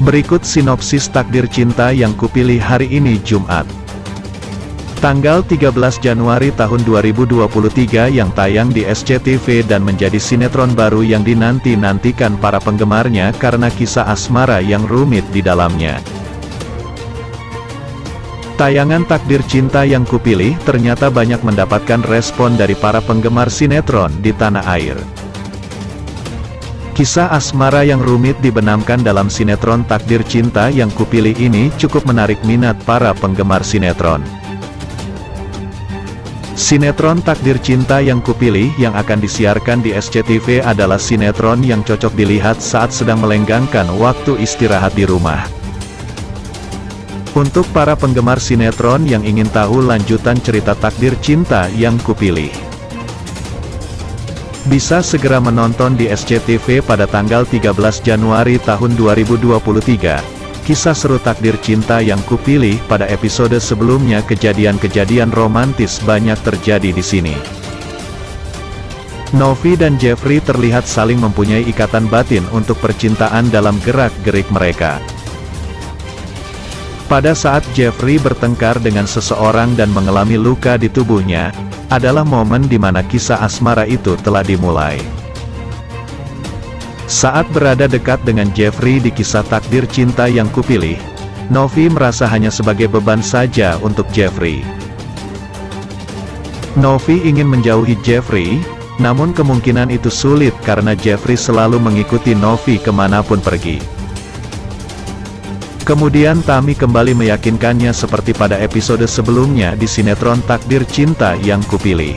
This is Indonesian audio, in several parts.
Berikut sinopsis Takdir Cinta yang kupilih hari ini Jumat, tanggal 13 Januari tahun 2023 yang tayang di SCTV dan menjadi sinetron baru yang dinanti-nantikan para penggemarnya karena kisah asmara yang rumit di dalamnya. Tayangan Takdir Cinta yang kupilih ternyata banyak mendapatkan respon dari para penggemar sinetron di tanah air. Kisah asmara yang rumit dibenamkan dalam sinetron Takdir Cinta yang kupilih ini cukup menarik minat para penggemar sinetron. Sinetron Takdir Cinta yang kupilih yang akan disiarkan di SCTV adalah sinetron yang cocok dilihat saat sedang melenggangkan waktu istirahat di rumah. Untuk para penggemar sinetron yang ingin tahu lanjutan cerita Takdir Cinta yang kupilih, bisa segera menonton di SCTV pada tanggal 13 Januari tahun 2023. Kisah seru Takdir Cinta yang kupilih pada episode sebelumnya, kejadian-kejadian romantis banyak terjadi di sini. Novi dan Jeffrey terlihat saling mempunyai ikatan batin untuk percintaan dalam gerak-gerik mereka. Pada saat Jeffrey bertengkar dengan seseorang dan mengalami luka di tubuhnya, adalah momen di mana kisah asmara itu telah dimulai. Saat berada dekat dengan Jeffrey di kisah Takdir Cinta yang kupilih, Novi merasa hanya sebagai beban saja untuk Jeffrey. Novi ingin menjauhi Jeffrey, namun kemungkinan itu sulit karena Jeffrey selalu mengikuti Novi kemanapun pergi. Kemudian Tami kembali meyakinkannya seperti pada episode sebelumnya di sinetron Takdir Cinta yang kupilih.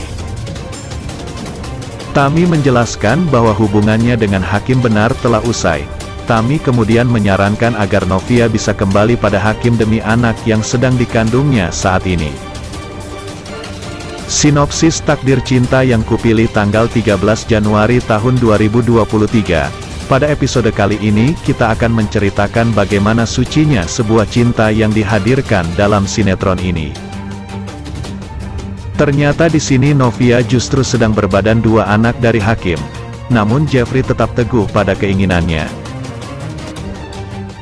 Tami menjelaskan bahwa hubungannya dengan Hakim benar telah usai. Tami kemudian menyarankan agar Novia bisa kembali pada Hakim demi anak yang sedang dikandungnya saat ini. Sinopsis Takdir Cinta yang kupilih tanggal 13 Januari tahun 2023. Pada episode kali ini, kita akan menceritakan bagaimana sucinya sebuah cinta yang dihadirkan dalam sinetron ini. Ternyata di sini Novia justru sedang berbadan dua anak dari Hakim. Namun Jeffrey tetap teguh pada keinginannya.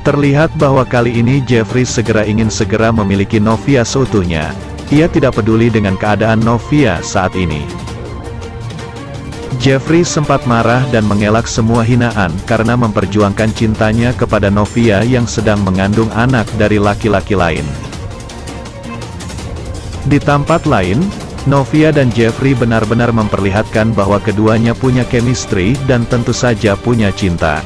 Terlihat bahwa kali ini Jeffrey ingin segera memiliki Novia seutuhnya. Ia tidak peduli dengan keadaan Novia saat ini. Jeffrey sempat marah dan mengelak semua hinaan karena memperjuangkan cintanya kepada Novia yang sedang mengandung anak dari laki-laki lain. Di tempat lain, Novia dan Jeffrey benar-benar memperlihatkan bahwa keduanya punya chemistry dan tentu saja punya cinta.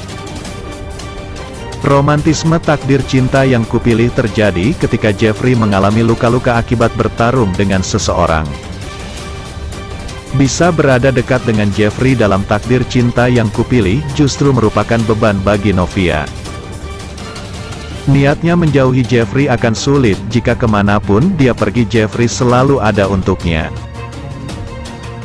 Romantisme Takdir Cinta yang kupilih terjadi ketika Jeffrey mengalami luka-luka akibat bertarung dengan seseorang. Bisa berada dekat dengan Jeffrey dalam Takdir Cinta yang kupilih justru merupakan beban bagi Novia. Niatnya menjauhi Jeffrey akan sulit jika kemanapun dia pergi Jeffrey selalu ada untuknya.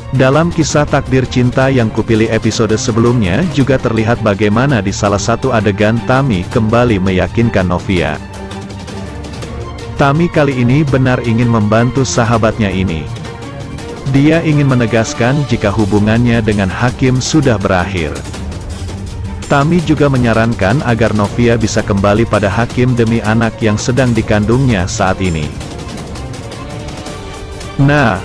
Dalam kisah Takdir Cinta yang kupilih episode sebelumnya juga terlihat bagaimana di salah satu adegan Tami kembali meyakinkan Novia. Tami kali ini benar ingin membantu sahabatnya ini. Dia ingin menegaskan jika hubungannya dengan Hakim sudah berakhir. Tami juga menyarankan agar Novia bisa kembali pada Hakim demi anak yang sedang dikandungnya saat ini. Nah,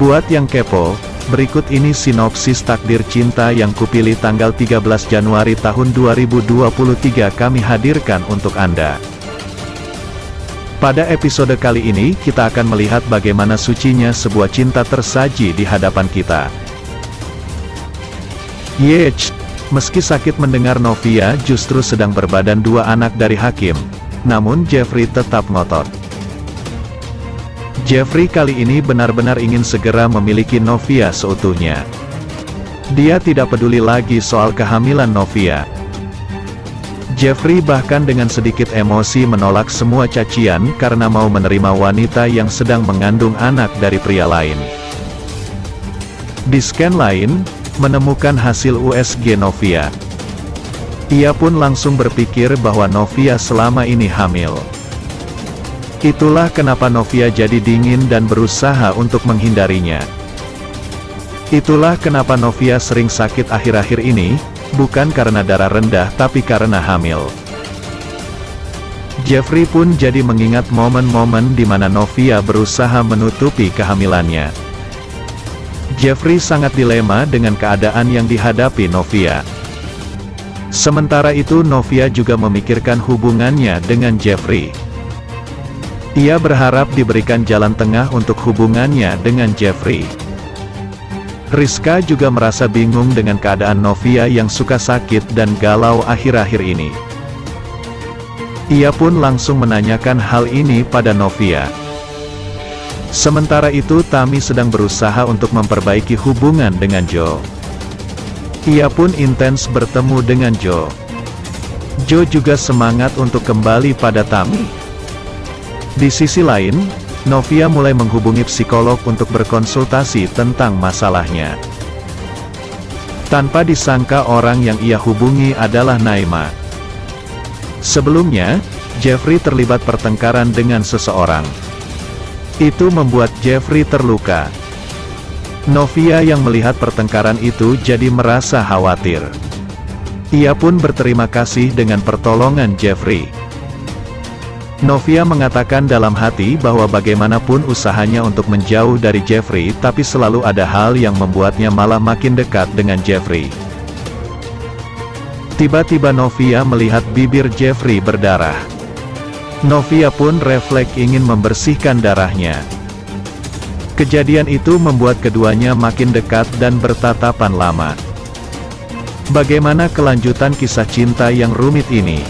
buat yang kepo, berikut ini sinopsis Takdir Cinta yang kupilih tanggal 13 Januari tahun 2023 kami hadirkan untuk Anda. Pada episode kali ini, kita akan melihat bagaimana sucinya sebuah cinta tersaji di hadapan kita. Yeay, meski sakit mendengar Novia justru sedang berbadan dua anak dari Hakim, namun Jeffrey tetap ngotot. Jeffrey kali ini benar-benar ingin segera memiliki Novia seutuhnya. Dia tidak peduli lagi soal kehamilan Novia. Jeffrey bahkan dengan sedikit emosi menolak semua cacian karena mau menerima wanita yang sedang mengandung anak dari pria lain. Di scan lain, menemukan hasil USG Novia. Ia pun langsung berpikir bahwa Novia selama ini hamil. Itulah kenapa Novia jadi dingin dan berusaha untuk menghindarinya. Itulah kenapa Novia sering sakit akhir-akhir ini, bukan karena darah rendah tapi karena hamil. Jeffrey pun jadi mengingat momen-momen di mana Novia berusaha menutupi kehamilannya. Jeffrey sangat dilema dengan keadaan yang dihadapi Novia. Sementara itu Novia juga memikirkan hubungannya dengan Jeffrey. Ia berharap diberikan jalan tengah untuk hubungannya dengan Jeffrey. Rizka juga merasa bingung dengan keadaan Novia yang suka sakit dan galau akhir-akhir ini. Ia pun langsung menanyakan hal ini pada Novia. Sementara itu Tami sedang berusaha untuk memperbaiki hubungan dengan Joe. Ia pun intens bertemu dengan Joe. Joe juga semangat untuk kembali pada Tami. Di sisi lain, Novia mulai menghubungi psikolog untuk berkonsultasi tentang masalahnya. Tanpa disangka orang yang ia hubungi adalah Naima. Sebelumnya, Jeffrey terlibat pertengkaran dengan seseorang. Itu membuat Jeffrey terluka. Novia yang melihat pertengkaran itu jadi merasa khawatir. Ia pun berterima kasih dengan pertolongan Jeffrey. Novia mengatakan dalam hati bahwa bagaimanapun usahanya untuk menjauh dari Jeffrey, tapi selalu ada hal yang membuatnya malah makin dekat dengan Jeffrey. Tiba-tiba Novia melihat bibir Jeffrey berdarah. Novia pun refleks ingin membersihkan darahnya. Kejadian itu membuat keduanya makin dekat dan bertatapan lama. Bagaimana kelanjutan kisah cinta yang rumit ini?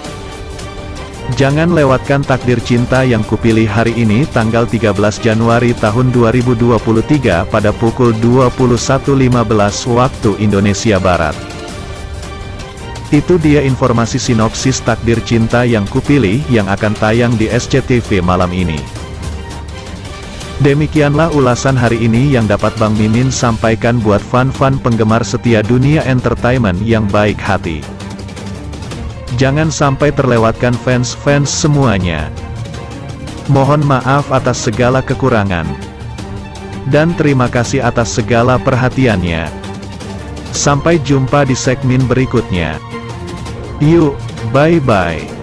Jangan lewatkan Takdir Cinta yang Kupilih hari ini tanggal 13 Januari tahun 2023 pada pukul 21.15 waktu Indonesia Barat. Itu dia informasi sinopsis Takdir Cinta yang Kupilih yang akan tayang di SCTV malam ini. Demikianlah ulasan hari ini yang dapat Bang Mimin sampaikan buat fan-fan penggemar setia dunia entertainment yang baik hati. Jangan sampai terlewatkan fans-fans semuanya. Mohon maaf atas segala kekurangan. Dan terima kasih atas segala perhatiannya. Sampai jumpa di segmen berikutnya. Yuk, bye-bye.